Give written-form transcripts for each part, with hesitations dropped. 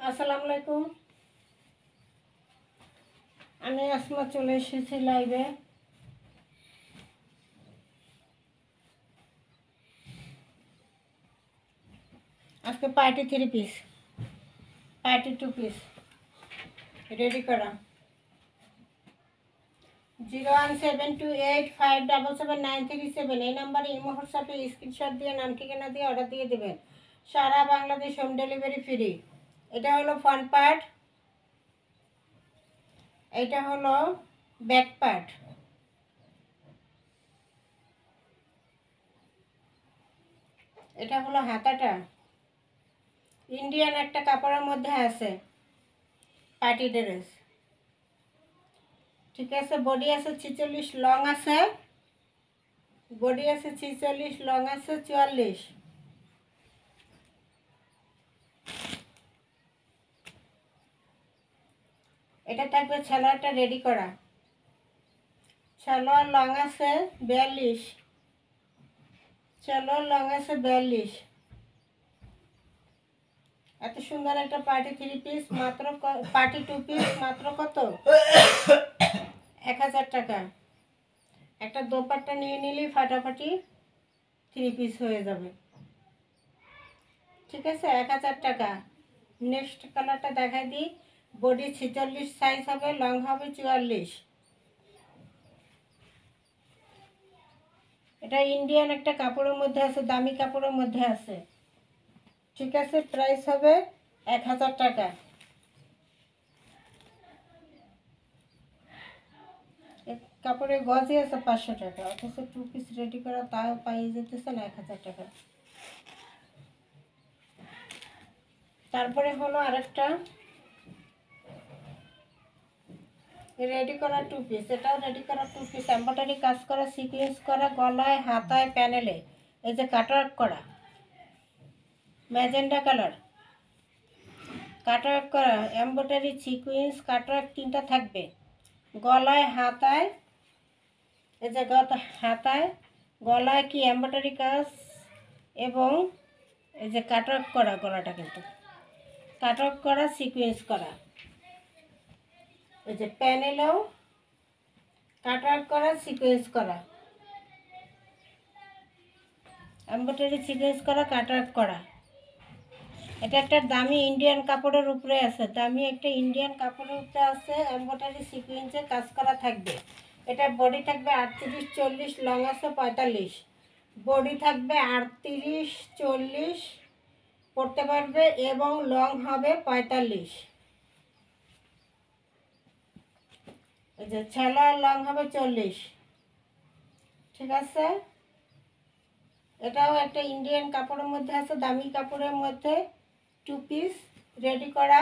আসসালামু আলাইকুম। আমি আসমা চলে এসেছি লাইভে। আজকে party 3 piece, party 2 piece ready করা। 01728577937 এই নাম্বারে ইমো হোয়াটসঅ্যাপে স্ক্রিনশট দিয়ে নাম ঠিকানা দিয়ে অর্ডার দিয়ে দেবেন। সারা বাংলাদেশ হোম ডেলিভারি ফ্রি। এটা হলো ফ্রন্ট পার্ট, এটা হলো ব্যাক পার্ট। এটা হলো হাতাটা, ইন্ডিয়ান একটা কাপড়ের মধ্যে আছে, পার্টি ড্রেস। ঠিক আছে। বডি আছে 46, লং আছে, বডি আছে 46, লং আছে 44। এটা থাকবে সালোয়ারটা রেডি করা। সালোয়ার লং আছে 42, সালোয়ার লং আছে 42। এত সুন্দর একটা পার্টি 3 পিস মাত্র, পার্টি 2 পিস মাত্র কত? 1000 টাকা। একটা দোপাট্টা নিয়ে নিলেই ফাটাফাটি 3 পিস হয়ে যাবে। ঠিক আছে, 1000 টাকা। নেক্সট কালারটা দেখাই দিই। বডি 46 সাইজ হবে, লং হবে 44। এটা ইন্ডিয়ান একটা কাপড়ের মধ্যে আছে, দামি কাপড়ের মধ্যে আছে। ঠিক আছে, প্রাইস হবে 1000 টাকা। কাপড়ের গজই আছে 500 টাকা, অথচ 2 পিস রেডি করা তাও পাইয়ে যেতেছে না 1000 টাকা। তারপরে হলো আরেকটা রেডি করা 2 পিস। এটাও রেডি করা 2 পিস, এমব্রয়ডারি কাজ করা, সিকোয়েন্স করা, গলায় হাতায় প্যানেলে এই যে কাটওয়ার্ক করা, ম্যাজেন্ডা কালার কাটওয়ার্ক করা, এমব্রয়ডারি সিকোয়েন্স কাটওয়ার্ক 3টা থাকবে। গলায় হাতায় এই যে হাতায় গলায় কি এমব্রয়ডারি কাজ এবং এই যে কাটওয়ার্ক করা, গলাটা কিন্তু কাটওয়ার্ক করা, সিকোয়েন্স করা। এই যে প্যানেলেও কাটওয়ার্ক করা, সিকোয়েন্স করা, এমব্রয়ডারি সিকোয়েন্স করা, কাটওয়ার্ক করা। এটা একটা দামি ইন্ডিয়ান কাপড়ের উপরে আছে, দামি একটা ইন্ডিয়ান কাপড়ের উপরে আছে, এমব্রয়ডারি সিকোয়েন্সে কাজ করা থাকবে। এটা বডি থাকবে 38, 40, লং আছে 45। বডি থাকবে 38, 40 পরতে পারবে এবং লং হবে 45। এই যে সালোয়ার লং হবে 40। ঠিক আছে, এটাও একটা ইন্ডিয়ান কাপড়ের মধ্যে আছে, দামি কাপড়ের মধ্যে 2 পিস রেডি করা।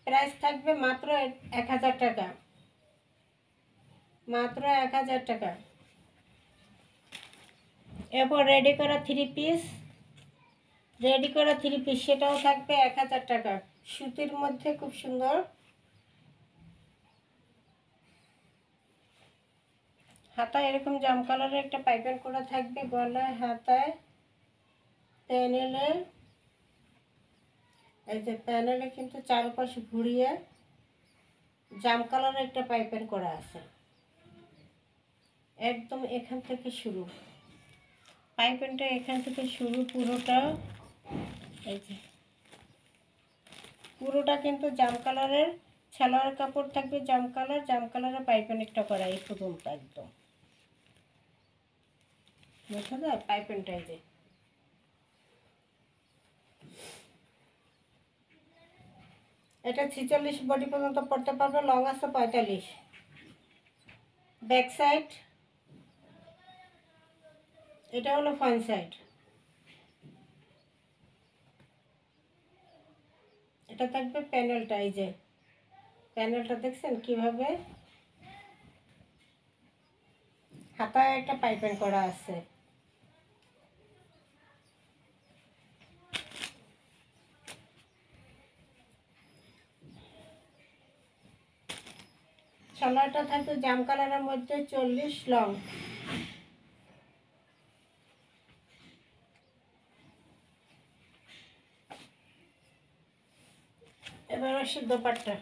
প্রাইস থাকবে মাত্র 1000 টাকা, মাত্র 1000 টাকা। এরপর রেডি করা 3 পিস, রেডি করা 3 পিস সেটাও থাকবে 1000 টাকা। সুতির মধ্যে খুব সুন্দর। হাতায় এরকম জাম কালারের একটা পাইপিং করা থাকবে, গলায় হাতায় প্যানেলে এই যে প্যানেলে কিন্তু চারপাশে ঘুরিয়ে জাম কালারের একটা পাইপিং করা আছে। একদম এখান থেকে শুরু, পাইপিংটা এখান থেকে শুরু পুরোটা। এই যে পুরোটা কিন্তু জাম কালারের সালোয়ার কাপড় থাকবে, জাম কালার, জাম কালারের পাইপিং একটা করা এই পর্যন্ত একদম বোঝা যায় পাইপিংটা। এই যে এটা 46 বডি পর্যন্ত পড়তে পারবে, লং আছে 45। ব্যাক সাইড, এটা হলো ফ্রন্ট সাইড। এটা থাকবে প্যানেলটা, এই যে প্যানেলটা দেখছেন কিভাবে হাতায় একটা পাইপিং করা আছে। সালোয়ারটা থাকবে জাম কালারের মধ্যে 40, লং। এবার আসি দোপাট্টা।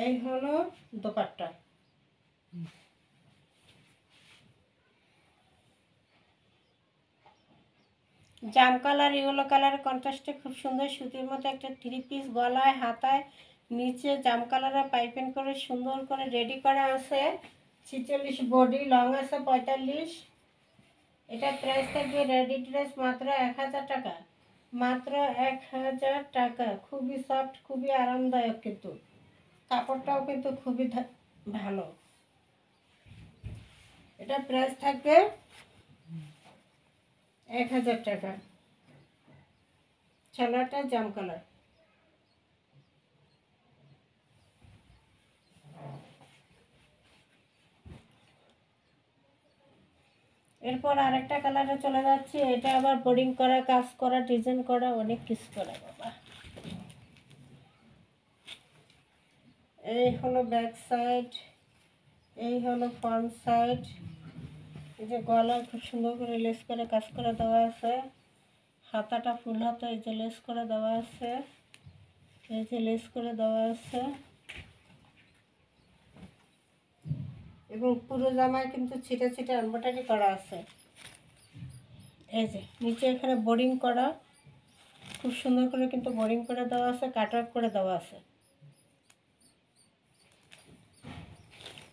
এই হলো দোপাট্টা। জাম কালার ইয়েলো কালার কন্ট্রাস্টে খুব সুন্দর সুতির মতো একটা 3 পিস, গলায় হাতায় নিচে জাম কালারের পাইপিং করে সুন্দর করে রেডি করা আছে। 46 বডি, লং আছে 45। এটা প্রাইস থাকবে রেডি ড্রেস মাত্র 1000 টাকা, মাত্র 1000 টাকা। খুবই সফট, খুবই আরামদায়ক, কিন্তু কাপড়টাও কিন্তু খুবই ভালো। এটা প্রাইস থাকবে 1000 টাকা। সালোয়ারটা জাম কালার। এরপর আরেকটা কালারে চলে যাচ্ছে। এটা আবার বোর্ডিং করা, কাজ করা, ডিজাইন করা, অনেক কিছু করা বাবা। এই হলো ব্যাক সাইড, এই হলো ফ্রন্ট সাইড। এই যে গলা খুব সুন্দর করে লেস করে কাজ করে দেওয়া আছে। হাতাটা ফুল হাতা, এই যে লেস করে দেওয়া আছে, এই যে লেস করে দেওয়া আছে। এবং পুরো জামায় কিন্তু ছিটে ছিটে এমব্রয়ডারি করা আছে। এই যে নিচে এখানে বোর্ডিং করা, খুব সুন্দর করে কিন্তু বোর্ডিং করে দেওয়া আছে, কাটওয়ার্ক করে দেওয়া আছে।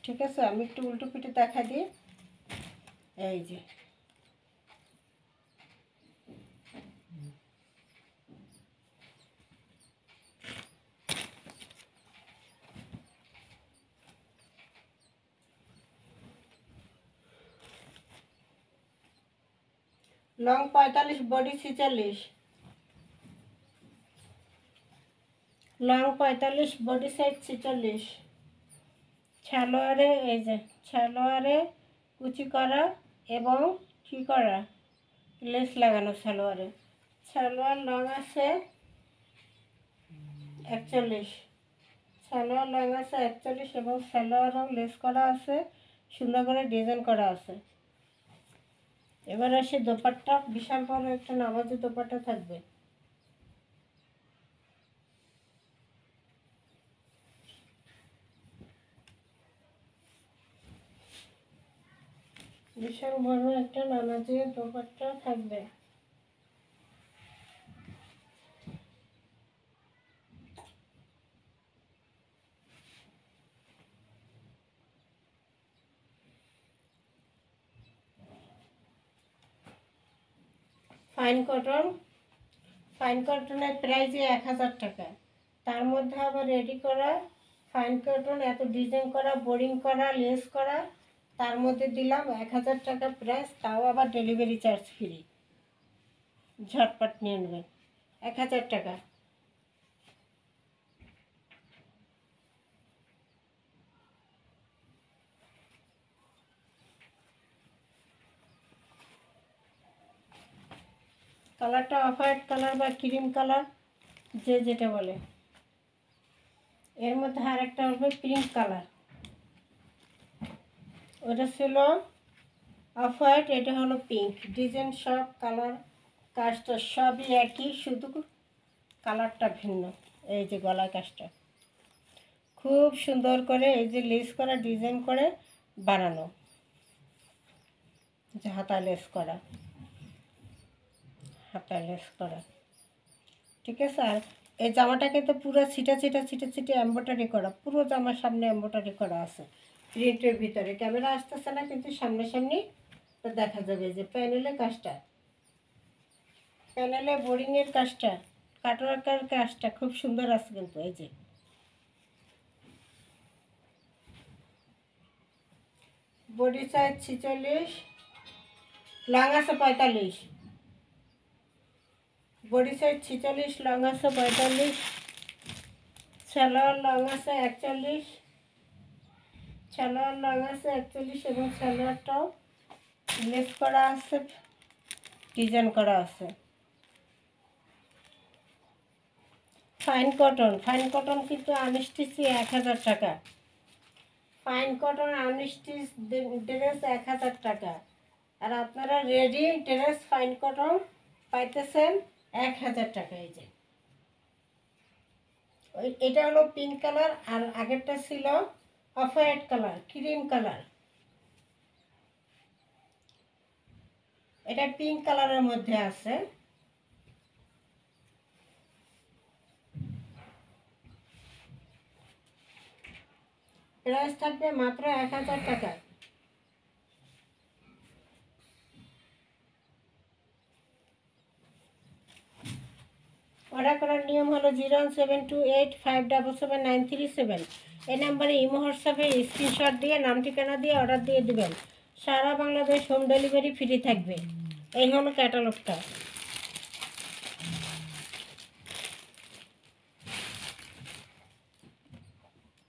ঠিক আছে, আমি একটু উল্টো পিঠে দেখা দিই। এই যে long 45, body 46। Long 45, body size 46। সালোয়ারে এই যে সালোয়ারে কুচি করা এবং কি করা, লেস লাগানো সালোয়ারে। সালোয়ার লং আছে 41। সালোয়ার লং আছে 41 এবং সালোয়ারও লেস করা আছে, সুন্দর করে ডিজাইন করা আছে। এবার আসে দোপাট্টা। বিশাল বড় একটা নামাজি দোপাট্টা থাকবে। বিশাল বড় একটা নামাজি দোপাট্টা থাকবে। Fine cotton. ফাইন কটনের প্রাইস 1000 টাকা। তার মধ্যে আবার রেডি করা ফাইন কটন, এত ডিজাইন করা, বোরিং করা, লেস করা, তার মধ্যে দিলাম 1000 টাকা প্রাইস। তাও আবার ডেলিভারি চার্জ ফ্রি। ঝটপট নিয়ে নেবেন, 1000 টাকা। কালারটা অফ হোয়াইট কালার বা ক্রিম কালার, যে যেটা বলে। এর মধ্যে আর একটা হবে পিঙ্ক কালার। ওটা ছিল অফ হোয়াইট, এটা হলো পিঙ্ক। ডিজাইন সব, কালার কাজটা সবই একই, শুধু কালারটা ভিন্ন। এই যে গলার কাজটা খুব সুন্দর করে এই যে লেস করা, ডিজাইন করে বানানো, যে হাতা লেস করা, হাতা লেস করা। ঠিক আছে। আর এই জামাটা কিন্তু পুরো ছিটা ছিটা ছিটে ছিটে এমব্রয়ডারি করা, পুরো জামার সামনে এমব্রয়ডারি করা আছে প্রিন্টের ভিতরে। ক্যামেরা আসতেছে না, কিন্তু সামনাসামনি দেখা যাবে। যে প্যানেলের কাজটা, প্যানেলে বোরিংয়ের কাজটা, কাটওয়ার্কের কাজটা খুব সুন্দর আছে কিন্তু। এই যে বডি সাইজ 46, লং আছে 45। বডি সাইজ 46, লং আছে 45। সালোয়ার লং আছে 41। সালোয়ার লং আছে 41 এবং সালোয়ারটাও লেস করা আছে, ডিজাইন করা আছে। Fine cotton. ফাইন কটন কিন্তু আনস্টিচে 1000 টাকা। ফাইন কটন আনস্টিচ ড্রেস 1000 টাকা। আর আপনারা রেডি ড্রেস ফাইন কটন পাইতেছেন 1000 টাকা। এই যে এটা হলো পিঙ্ক কালার, আর আগেরটা ছিল off white colour, cream colour. এটা পিঙ্ক কালারের মধ্যে আছে। প্রাইস থাকবে মাত্র 1000 টাকা। অর্ডার করার নিয়ম হলো 01728577937। এই নাম্বারে ইমো হোয়াটসঅ্যাপে স্ক্রিনশট দিয়ে নাম ঠিকানা দিয়ে অর্ডার দিয়ে দিবেন। সারা বাংলাদেশ হোম ডেলিভারি ফ্রি থাকবে। এই হলো ক্যাটালগটা।